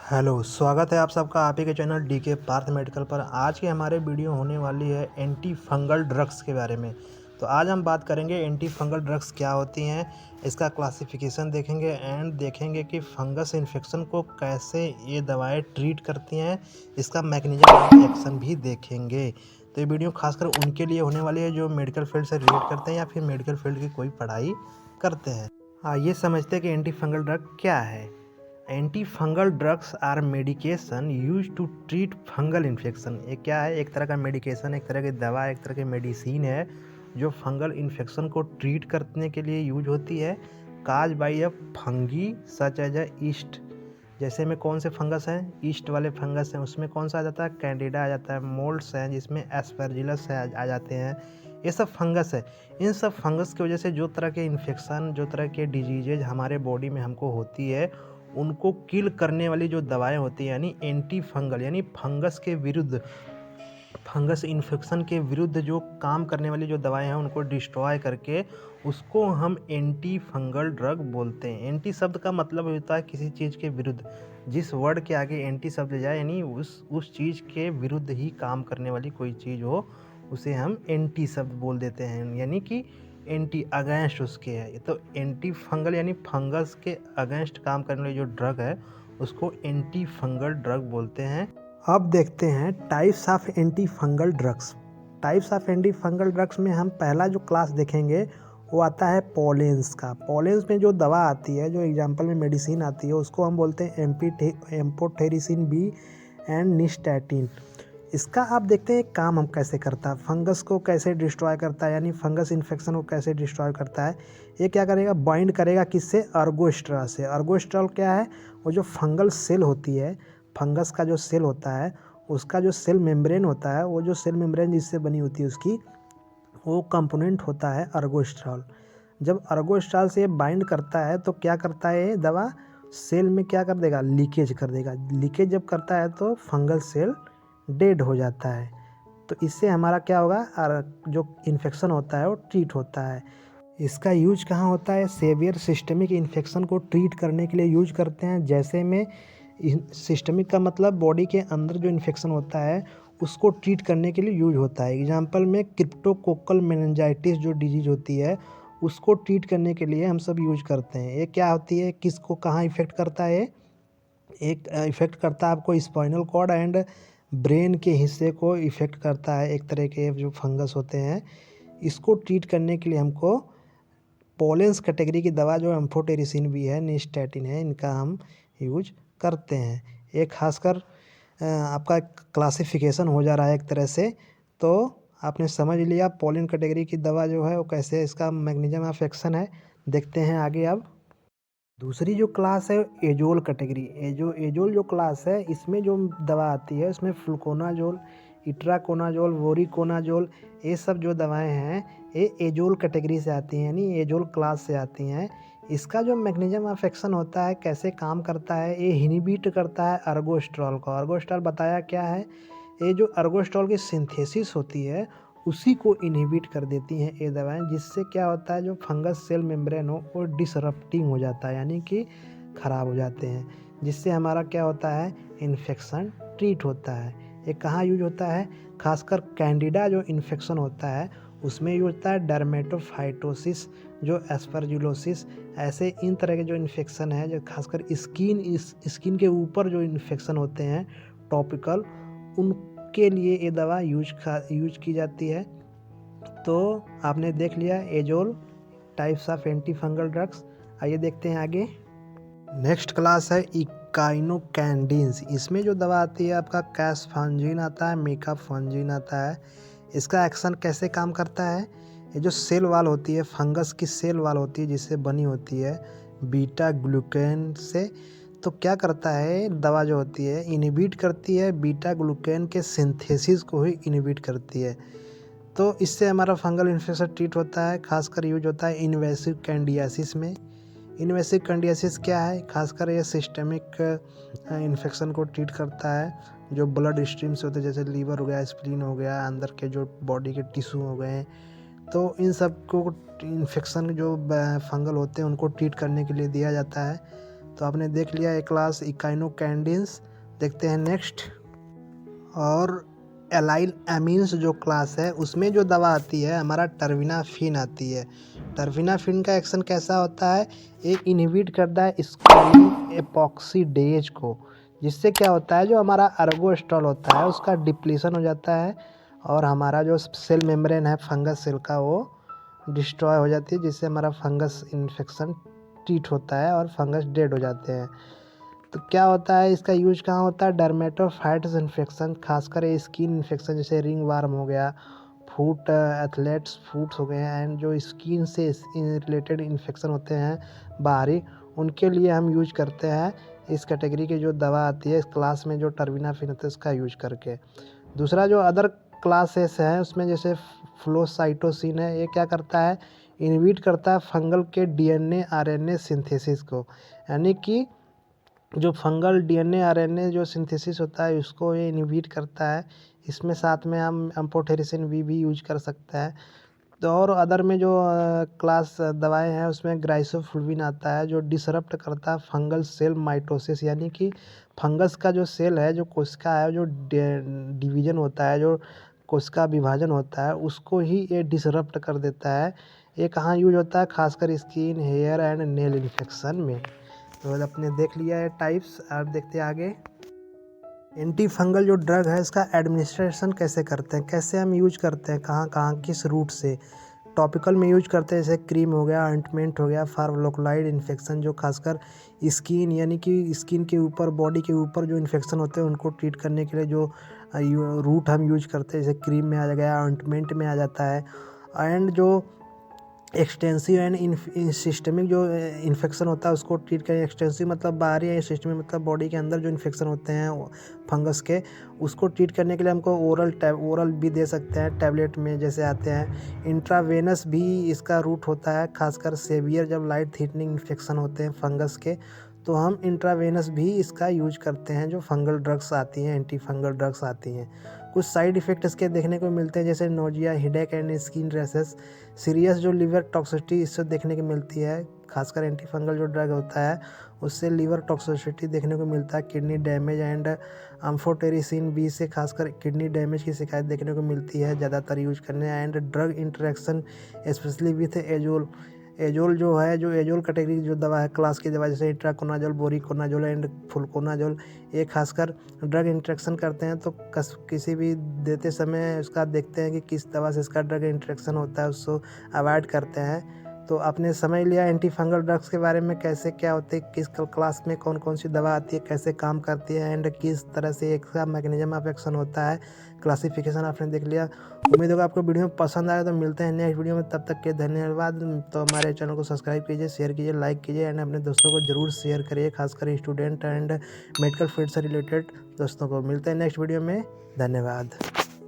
Hello, स्वागत है आप सबका आप ही के चैनल डीके पार्थ मेडिकल पर। आज की हमारे वीडियो होने वाली है एंटी फंगल ड्रग्स के बारे में। तो आज हम बात करेंगे एंटी फंगल ड्रग्स क्या होती हैं, इसका क्लासिफिकेशन देखेंगे एंड देखेंगे कि फंगस इन्फेक्शन को कैसे ये दवाएं ट्रीट करती हैं, इसका मैकेनिज्म ऑफ एक्शन भी देखेंगे। तो ये वीडियो खासकर उनके लिए होने वाली है जो मेडिकल फील्ड से रिलेट करते हैं या फिर मेडिकल फील्ड की कोई पढ़ाई करते हैं। आइए समझते हैं कि एंटी फंगल ड्रग क्या है। Anti fungal drugs are medication use to treat fungal infection. ये क्या है? एक तरह का मेडिकेशन, एक तरह की दवा, एक तरह की मेडिसिन है जो फंगल इन्फेक्शन को ट्रीट करने के लिए यूज होती है। Caused by a fungi such as a yeast. जैसे में कौन से फंगस हैं? ईस्ट वाले फंगस हैं, उसमें कौन सा आ जाता है? कैंडिडा आ जाता है। मोल्ड्स हैं जिसमें एस्परजिलस आ जाते हैं। ये सब फंगस है। इन सब फंगस की वजह से जो तरह के इन्फेक्शन, जो तरह के डिजीजेज हमारे बॉडी में हमको होती है, उनको किल करने वाली जो दवाएं होती हैं यानी एंटी फंगल, यानी फंगस के विरुद्ध, फंगस इन्फेक्शन के विरुद्ध जो काम करने वाली जो दवाएं हैं उनको डिस्ट्रॉय करके उसको हम एंटी फंगल ड्रग बोलते हैं। एंटी शब्द का मतलब होता है किसी चीज़ के विरुद्ध। जिस वर्ड के आगे एंटी शब्द जाए यानी उस चीज़ के विरुद्ध ही काम करने वाली कोई चीज़ हो, उसे हम एंटी शब्द बोल देते हैं, यानी कि एंटी अगेंस्ट उसके है। तो एंटी फंगल यानी फंगस के अगेंस्ट काम करने वाली जो ड्रग है उसको एंटी फंगल ड्रग बोलते हैं। अब देखते हैं types of anti fungal drugs. Types of anti fungal drugs में हम पहला जो क्लास देखेंगे वो आता है पोलेंस का। पोलेंस में जो दवा आती है, जो एग्जांपल में मेडिसिन आती है, उसको हम बोलते हैं एम्फोटेरिसिन बी एंड निस्टैटिन। इसका आप देखते हैं काम हम कैसे करता है, फंगस को कैसे डिस्ट्रॉय करता है, यानी फंगस इन्फेक्शन को कैसे डिस्ट्रॉय करता है। ये क्या करेगा? बाइंड करेगा किससे? अर्गोस्ट्रा से। अर्गोस्ट्रॉल क्या है? वो जो फंगल सेल होती है, फंगस का जो सेल होता है, उसका जो सेल मेम्ब्रेन होता है, वो जो सेल मेम्ब्रेन जिससे बनी होती है उसकी, वो कंपोनेंट होता है अर्गोस्ट्रॉल। जब अर्गोस्ट्रॉल से बाइंड करता है तो क्या करता है ये दवा? सेल में क्या कर देगा? लीकेज कर देगा। लीकेज जब करता है तो फंगल सेल डेड हो जाता है। तो इससे हमारा क्या होगा? जो इन्फेक्शन होता है वो ट्रीट होता है। इसका यूज कहाँ होता है? सेवियर सिस्टमिक इन्फेक्शन को ट्रीट करने के लिए यूज करते हैं। जैसे में सिस्टमिक का मतलब बॉडी के अंदर जो इन्फेक्शन होता है उसको ट्रीट करने के लिए यूज होता है। एग्जाम्पल में क्रिप्टोकोकल मेनिंजाइटिस जो डिजीज होती है उसको ट्रीट करने के लिए हम सब यूज करते हैं। ये क्या होती है, किसको कहाँ इफेक्ट करता है? एक इफ़ेक्ट करता है आपको स्पाइनल कॉर्ड एंड ब्रेन के हिस्से को इफ़ेक्ट करता है। एक तरह के जो फंगस होते हैं, इसको ट्रीट करने के लिए हमको पोलेंस कैटेगरी की दवा जो एम्फोटेरिसिन भी है, निस्टैटिन है, इनका हम यूज करते हैं। ये खासकर आपका क्लासिफिकेशन हो जा रहा है एक तरह से। तो आपने समझ लिया पोलेन कैटेगरी की दवा जो है वो कैसे, इसका मैकेनिज्म ऑफ एक्शन है। देखते हैं आगे। अब दूसरी जो क्लास है एजोल कैटेगरी। एजोल जो क्लास है, इसमें जो दवा आती है उसमें फ्लूकोनाजोल, इट्राकोनाजोल, वोरिकोनाजोल, ये सब जो दवाएं हैं ये एजोल कैटेगरी से आती हैं, यानी एजोल क्लास से आती हैं। इसका जो मैकेनिज्म ऑफ एक्शन होता है, कैसे काम करता है, ये इनहिबिट करता है अर्गोस्ट्रॉल को। अर्गोस्ट्रॉल बताया क्या है? ये जो अर्गोस्ट्रॉल की सिंथेसिस होती है उसी को इनहिबिट कर देती हैं ये दवाएं, जिससे क्या होता है जो फंगस सेल मेम्ब्रेन हो वो डिसरप्टिंग हो जाता है, यानी कि ख़राब हो जाते हैं, जिससे हमारा क्या होता है? इन्फेक्शन ट्रीट होता है। ये कहाँ यूज होता है? खासकर कैंडिडा जो इन्फेक्शन होता है उसमें यूज होता है। डर्मेटोफाइटोसिस, जो एस्परजिलोसिस, ऐसे इन तरह के जो इन्फेक्शन है, जो खासकर स्किन के ऊपर जो इन्फेक्शन होते हैं टॉपिकल, उनके लिए ये दवा यूज की जाती है। तो आपने देख लिया azole, types of anti fungal drugs. आइए देखते हैं आगे। नेक्स्ट क्लास है इकाइनोकैंडिन्स। इसमें जो दवा आती है आपका कैसफांजिन आता है, मीकाफांजिन आता है। इसका एक्शन कैसे काम करता है? ये जो सेल वाल होती है, फंगस की सेल वाल होती है जिससे बनी होती है बीटा ग्लूकेन से, तो क्या करता है दवा जो होती है? इनहिबिट करती है, बीटा ग्लूकेन के सिंथेसिस को ही इनहिबिट करती है। तो इससे हमारा फंगल इन्फेक्शन ट्रीट होता है। खासकर यूज होता है इन्वेसिव कैंडियासिस में। इन्वेसिव कैंडियासिस क्या है? खासकर ये सिस्टमिक इन्फेक्शन को ट्रीट करता है। जो ब्लड स्ट्रीम्स होते हैं, जैसे लीवर हो गया, स्प्लीन हो गया, अंदर के जो बॉडी के टिश्यू हो गए, तो इन सब को इन्फेक्शन जो फंगल होते हैं उनको ट्रीट करने के लिए दिया जाता है। तो आपने देख लिया एक क्लास इकाइनोकैंडिन्स। देखते हैं नेक्स्ट। और एलाइल एमीन्स जो क्लास है उसमें जो दवा आती है हमारा टर्विनाफिन आती है। टर्विनाफिन का एक्शन कैसा होता है, ये इनहिबिट करता है स्क्वालिन एपॉक्सीडेज को, जिससे क्या होता है जो हमारा अर्गोस्टॉल होता है उसका डिप्लीशन हो जाता है और हमारा जो सेल मेम्ब्रेन है फंगस सेल का वो डिस्ट्रॉय हो जाती है, जिससे हमारा फंगस इन्फेक्शन ट्रीट होता है और फंगस डेड हो जाते हैं। तो क्या होता है इसका यूज कहाँ होता है, डर्मेटोफाइट्स इन्फेक्शन, खासकर ये स्किन इन्फेक्शन जैसे रिंग वार्म हो गया, फूट एथलेट्स फूट्स हो गए एंड जो स्किन से रिलेटेड इन्फेक्शन होते हैं बाहरी, उनके लिए हम यूज करते हैं इस कैटेगरी की जो दवा आती है इस क्लास में जो टर्विनाफिन होता है इसका यूज करके। दूसरा जो अदर क्लासेस है उसमें जैसे फ्लोसाइटोसिन है, ये क्या करता है, इनहिबिट करता है फंगल के डीएनए आरएनए सिंथेसिस को, यानी कि जो फंगल डीएनए आरएनए जो सिंथेसिस होता है उसको ये इनहिबिट करता है। इसमें साथ में हम एम्फोटेरिसिन भी यूज कर सकता है। तो और अदर में जो क्लास दवाएं हैं उसमें ग्राइसोफुल्विन आता है जो डिसरप्ट करता है फंगल सेल माइटोसिस, यानी कि फंगस का जो सेल है जो कोशिका है जो डिवीजन होता है, जो कोशिका विभाजन होता है उसको ही ये डिसरप्ट कर देता है। ये कहाँ यूज होता है, खासकर skin hair and nail infection में। तो आपने देख लिया है टाइप्स। और देखते हैं आगे। एंटी फंगल जो ड्रग है इसका एडमिनिस्ट्रेशन कैसे करते हैं, कैसे हम यूज करते हैं, कहाँ कहाँ किस रूट से। टॉपिकल में यूज करते हैं जैसे क्रीम हो गया, ऑइंटमेंट हो गया फॉर लोकलाइड इन्फेक्शन, जो खासकर स्किन यानी कि स्किन के ऊपर बॉडी के ऊपर जो इन्फेक्शन होते हैं उनको ट्रीट करने के लिए जो रूट हम यूज करते हैं, जैसे क्रीम में आ गया, ऑइंटमेंट में आ जाता है। एंड जो एक्सटेंसिव एंड सिस्टमिक जो इन्फेक्शन होता है उसको ट्रीट करें। एक्सटेंसिव मतलब बाहरी है, सिस्टमिक मतलब बॉडी के अंदर जो इन्फेक्शन होते हैं फंगस के, उसको ट्रीट करने के लिए हमको ओरल भी दे सकते हैं, टैबलेट में जैसे आते हैं। इंट्रावेनस भी इसका रूट होता है, खासकर सेवियर जब लाइट थीटनिंग इन्फेक्शन होते हैं फंगस के तो हम इंट्रावेनस भी इसका यूज करते हैं। जो फंगल ड्रग्स आती हैं, एंटी फंगल ड्रग्स आती हैं, कुछ साइड इफ़ेक्ट इसके देखने को मिलते हैं जैसे nausea, headache and skin rashes. Serious जो लिवर टॉक्सिसिटी इससे देखने को मिलती है, खासकर एंटी फंगल जो ड्रग होता है उससे लिवर टॉक्सिसिटी देखने को मिलता है। Kidney damage and amphotericin B से खासकर किडनी डैमेज की शिकायत देखने को मिलती है ज़्यादातर यूज करने। And drug interaction specially with azole. Azole जो है, जो एजोल कैटेगरी जो दवा है क्लास की दवा, जैसे इंट्राकोनाजोल, बोरिकोनाजोल एंड फुलकोनाजोल, ये खासकर ड्रग इंटरेक्शन करते हैं। तो किसी भी देते समय उसका देखते हैं कि किस दवा से इसका ड्रग इंटरेक्शन होता है, उसको अवॉइड करते हैं। तो आपने समझ लिया एंटी फंगल ड्रग्स के बारे में, कैसे क्या होते हैं, किस क्लास में कौन कौन सी दवा आती है, कैसे काम करती है एंड किस तरह से इसका मैकेनिज्म ऑफ एक्शन होता है, क्लासिफिकेशन आपने देख लिया। उम्मीद होगा आपको वीडियो पसंद आया। तो मिलते हैं नेक्स्ट वीडियो में, तब तक के धन्यवाद। तो हमारे चैनल को सब्सक्राइब कीजिए, शेयर कीजिए, लाइक कीजिए एंड अपने दोस्तों को जरूर शेयर करिए, खासकर स्टूडेंट एंड मेडिकल फील्ड से रिलेटेड दोस्तों को। मिलते हैं नेक्स्ट वीडियो में, धन्यवाद।